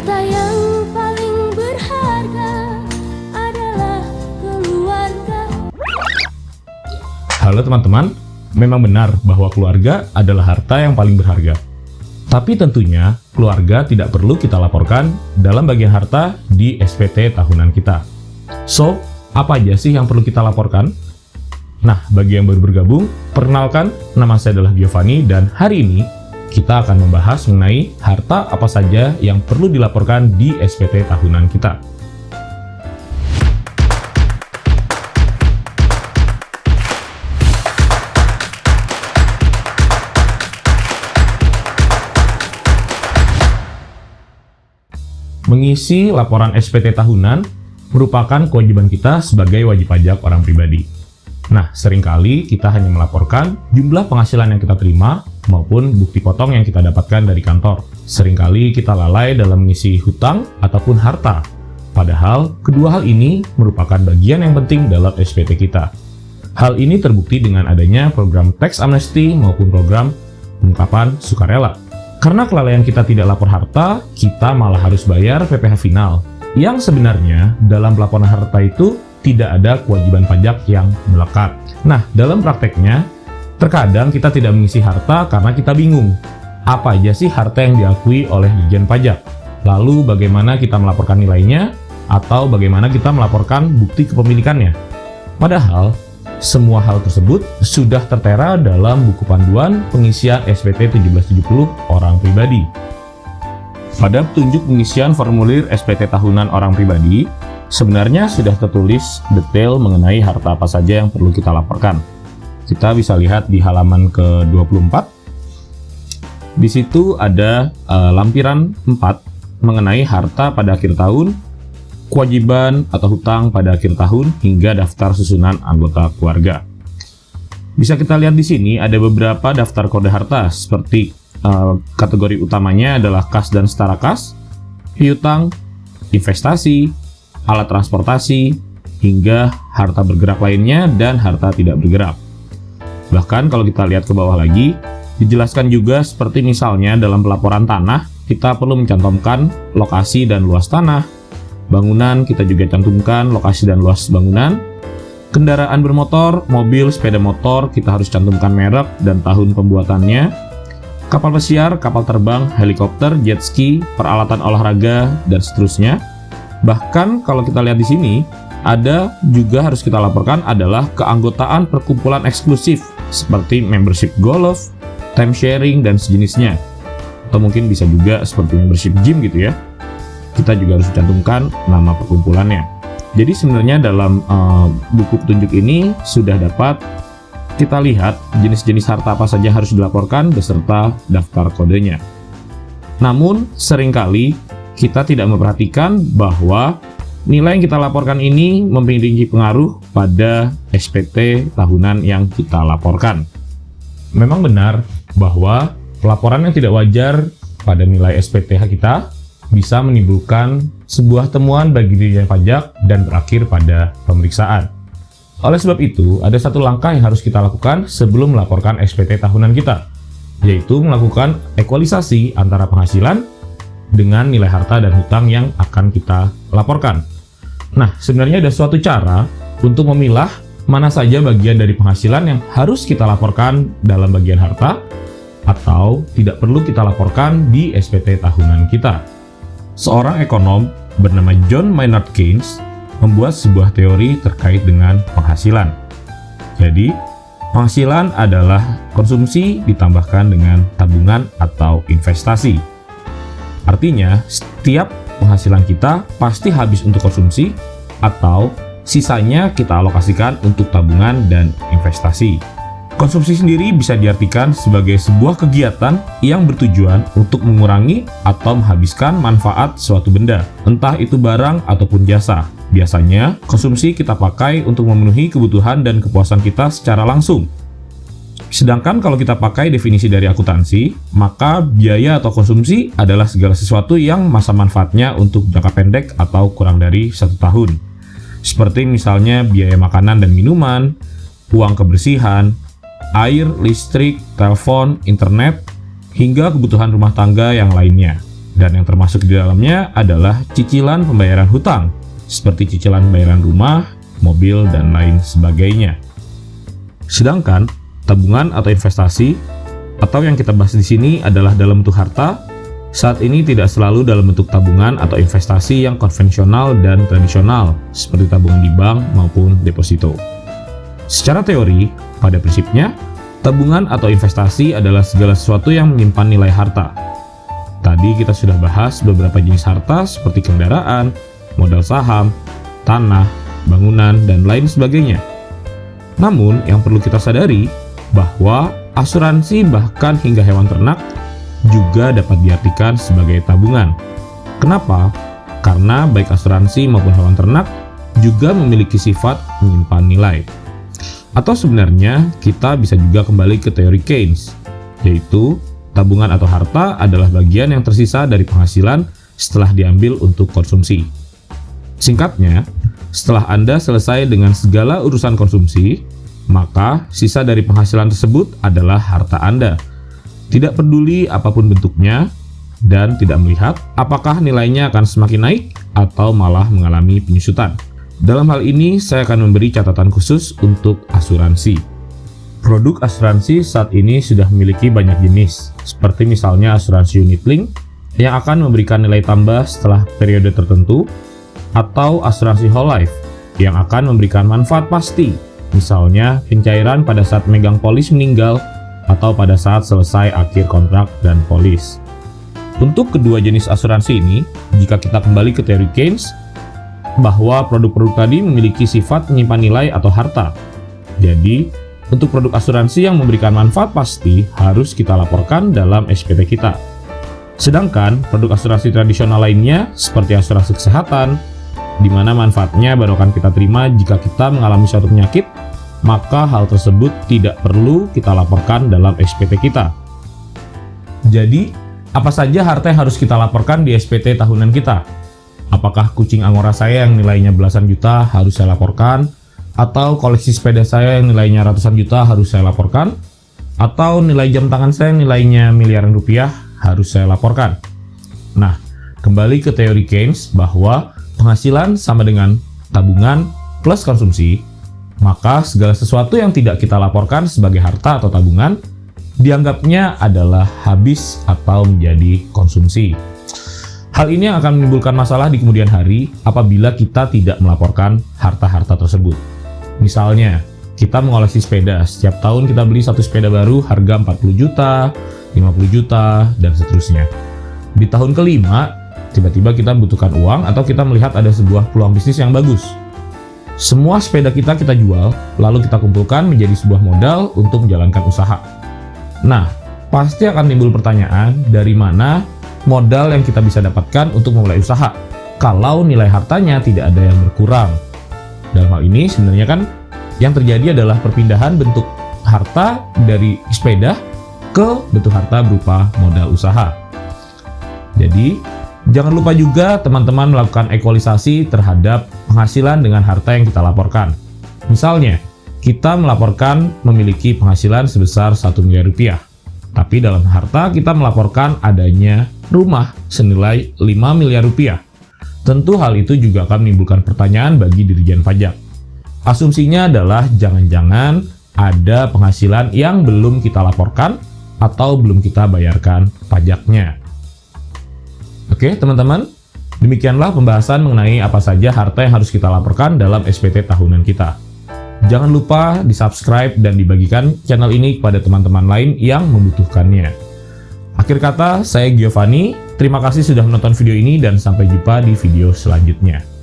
Harta yang paling berharga adalah keluarga. Halo teman-teman, memang benar bahwa keluarga adalah harta yang paling berharga. Tapi tentunya, keluarga tidak perlu kita laporkan dalam bagian harta di SPT tahunan kita. So, apa aja sih yang perlu kita laporkan? Nah, bagi yang baru bergabung, perkenalkan, nama saya adalah Giovanni dan hari ini kita akan membahas mengenai harta apa saja yang perlu dilaporkan di SPT tahunan kita. Mengisi laporan SPT tahunan merupakan kewajiban kita sebagai wajib pajak orang pribadi. Nah, seringkali kita hanya melaporkan jumlah penghasilan yang kita terima maupun bukti potong yang kita dapatkan dari kantor. Seringkali kita lalai dalam mengisi hutang ataupun harta. Padahal, kedua hal ini merupakan bagian yang penting dalam SPT kita. Hal ini terbukti dengan adanya program tax amnesty maupun program pengungkapan sukarela. Karena kelalaian kita tidak lapor harta, kita malah harus bayar PPh final. Yang sebenarnya, dalam pelaporan harta itu tidak ada kewajiban pajak yang melekat. Nah, dalam prakteknya, terkadang kita tidak mengisi harta karena kita bingung. Apa aja sih harta yang diakui oleh Ditjen Pajak? Lalu bagaimana kita melaporkan nilainya? Atau bagaimana kita melaporkan bukti kepemilikannya? Padahal, semua hal tersebut sudah tertera dalam buku panduan pengisian SPT 1770 orang pribadi. Pada petunjuk pengisian formulir SPT tahunan orang pribadi, sebenarnya sudah tertulis detail mengenai harta apa saja yang perlu kita laporkan. Kita bisa lihat di halaman ke-24. Di situ ada lampiran 4 mengenai harta pada akhir tahun, kewajiban atau hutang pada akhir tahun, hingga daftar susunan anggota keluarga. Bisa kita lihat di sini ada beberapa daftar kode harta seperti kategori utamanya adalah kas dan setara kas, piutang, investasi, alat transportasi, hingga harta bergerak lainnya dan harta tidak bergerak. Bahkan kalau kita lihat ke bawah lagi, dijelaskan juga seperti misalnya dalam pelaporan tanah, kita perlu mencantumkan lokasi dan luas tanah. Bangunan, kita juga cantumkan lokasi dan luas bangunan. Kendaraan bermotor, mobil, sepeda motor, kita harus cantumkan merek dan tahun pembuatannya. Kapal pesiar, kapal terbang, helikopter, jet ski, peralatan olahraga, dan seterusnya. Bahkan kalau kita lihat di sini, ada juga harus kita laporkan adalah keanggotaan perkumpulan eksklusif seperti membership golf, time sharing, dan sejenisnya. Atau mungkin bisa juga seperti membership gym gitu ya. Kita juga harus cantumkan nama perkumpulannya. Jadi sebenarnya dalam buku petunjuk ini sudah dapat kita lihat jenis-jenis harta apa saja harus dilaporkan beserta daftar kodenya. Namun seringkali kita tidak memperhatikan bahwa nilai yang kita laporkan ini memiliki pengaruh pada SPT tahunan yang kita laporkan. Memang benar bahwa pelaporan yang tidak wajar pada nilai SPTH kita bisa menimbulkan sebuah temuan bagi Ditjen Pajak dan berakhir pada pemeriksaan. Oleh sebab itu, ada satu langkah yang harus kita lakukan sebelum melaporkan SPT tahunan kita, yaitu melakukan ekualisasi antara penghasilan dengan nilai harta dan hutang yang akan kita laporkan. Nah, sebenarnya ada suatu cara untuk memilah mana saja bagian dari penghasilan yang harus kita laporkan dalam bagian harta atau tidak perlu kita laporkan di SPT tahunan kita. Seorang ekonom bernama John Maynard Keynes membuat sebuah teori terkait dengan penghasilan. Jadi, penghasilan adalah konsumsi ditambahkan dengan tabungan atau investasi. Artinya, setiap penghasilan kita pasti habis untuk konsumsi atau sisanya kita alokasikan untuk tabungan dan investasi. Konsumsi sendiri bisa diartikan sebagai sebuah kegiatan yang bertujuan untuk mengurangi atau menghabiskan manfaat suatu benda, entah itu barang ataupun jasa. Biasanya, konsumsi kita pakai untuk memenuhi kebutuhan dan kepuasan kita secara langsung. Sedangkan kalau kita pakai definisi dari akuntansi, maka biaya atau konsumsi adalah segala sesuatu yang masa manfaatnya untuk jangka pendek atau kurang dari 1 tahun. Seperti misalnya biaya makanan dan minuman, uang kebersihan, air, listrik, telepon, internet, hingga kebutuhan rumah tangga yang lainnya. Dan yang termasuk di dalamnya adalah cicilan pembayaran hutang, seperti cicilan pembayaran rumah, mobil, dan lain sebagainya. Sedangkan tabungan atau investasi, atau yang kita bahas di sini adalah dalam bentuk harta, saat ini tidak selalu dalam bentuk tabungan atau investasi yang konvensional dan tradisional, seperti tabungan di bank maupun deposito. Secara teori, pada prinsipnya, tabungan atau investasi adalah segala sesuatu yang menyimpan nilai harta. Tadi kita sudah bahas beberapa jenis harta seperti kendaraan, modal saham, tanah, bangunan, dan lain sebagainya. Namun, yang perlu kita sadari bahwa asuransi bahkan hingga hewan ternak juga dapat diartikan sebagai tabungan. Kenapa? Karena baik asuransi maupun hewan ternak juga memiliki sifat menyimpan nilai. Atau sebenarnya kita bisa juga kembali ke teori Keynes, yaitu tabungan atau harta adalah bagian yang tersisa dari penghasilan setelah diambil untuk konsumsi. Singkatnya, setelah Anda selesai dengan segala urusan konsumsi, maka sisa dari penghasilan tersebut adalah harta Anda. Tidak peduli apapun bentuknya, dan tidak melihat apakah nilainya akan semakin naik atau malah mengalami penyusutan. Dalam hal ini, saya akan memberi catatan khusus untuk asuransi. Produk asuransi saat ini sudah memiliki banyak jenis, seperti misalnya asuransi unit link yang akan memberikan nilai tambah setelah periode tertentu, atau asuransi whole life yang akan memberikan manfaat pasti, misalnya pencairan pada saat megang polis meninggal atau pada saat selesai akhir kontrak dan polis. Untuk kedua jenis asuransi ini, jika kita kembali ke teori Keynes, bahwa produk-produk tadi memiliki sifat menyimpan nilai atau harta. Jadi, untuk produk asuransi yang memberikan manfaat pasti harus kita laporkan dalam SPT kita. Sedangkan produk asuransi tradisional lainnya seperti asuransi kesehatan, di mana manfaatnya baru akan kita terima jika kita mengalami suatu penyakit, maka hal tersebut tidak perlu kita laporkan dalam SPT kita. Jadi, apa saja harta yang harus kita laporkan di SPT tahunan kita? Apakah kucing angora saya yang nilainya belasan juta harus saya laporkan? Atau koleksi sepeda saya yang nilainya ratusan juta harus saya laporkan? Atau nilai jam tangan saya yang nilainya miliaran rupiah harus saya laporkan? Nah, kembali ke teori Keynes bahwa penghasilan sama dengan tabungan plus konsumsi, maka segala sesuatu yang tidak kita laporkan sebagai harta atau tabungan dianggapnya adalah habis atau menjadi konsumsi. Hal ini yang akan menimbulkan masalah di kemudian hari apabila kita tidak melaporkan harta-harta tersebut. Misalnya, kita mengoleksi sepeda, setiap tahun kita beli satu sepeda baru harga 40 juta, 50 juta, dan seterusnya. Di tahun kelima, tiba-tiba kita membutuhkan uang atau kita melihat ada sebuah peluang bisnis yang bagus. Semua sepeda kita jual, lalu kita kumpulkan menjadi sebuah modal untuk menjalankan usaha. Nah, pasti akan timbul pertanyaan dari mana modal yang kita bisa dapatkan untuk memulai usaha kalau nilai hartanya tidak ada yang berkurang. Dalam hal ini sebenarnya kan yang terjadi adalah perpindahan bentuk harta dari sepeda ke bentuk harta berupa modal usaha. Jadi, jangan lupa juga teman-teman melakukan ekualisasi terhadap penghasilan dengan harta yang kita laporkan. Misalnya, kita melaporkan memiliki penghasilan sebesar 1 miliar rupiah. Tapi dalam harta kita melaporkan adanya rumah senilai 5 miliar rupiah. Tentu hal itu juga akan menimbulkan pertanyaan bagi Dirjen Pajak. Asumsinya adalah jangan-jangan ada penghasilan yang belum kita laporkan atau belum kita bayarkan pajaknya. Oke teman-teman, demikianlah pembahasan mengenai apa saja harta yang harus kita laporkan dalam SPT tahunan kita. Jangan lupa di-subscribe dan dibagikan channel ini kepada teman-teman lain yang membutuhkannya. Akhir kata, saya Giovanni. Terima kasih sudah menonton video ini dan sampai jumpa di video selanjutnya.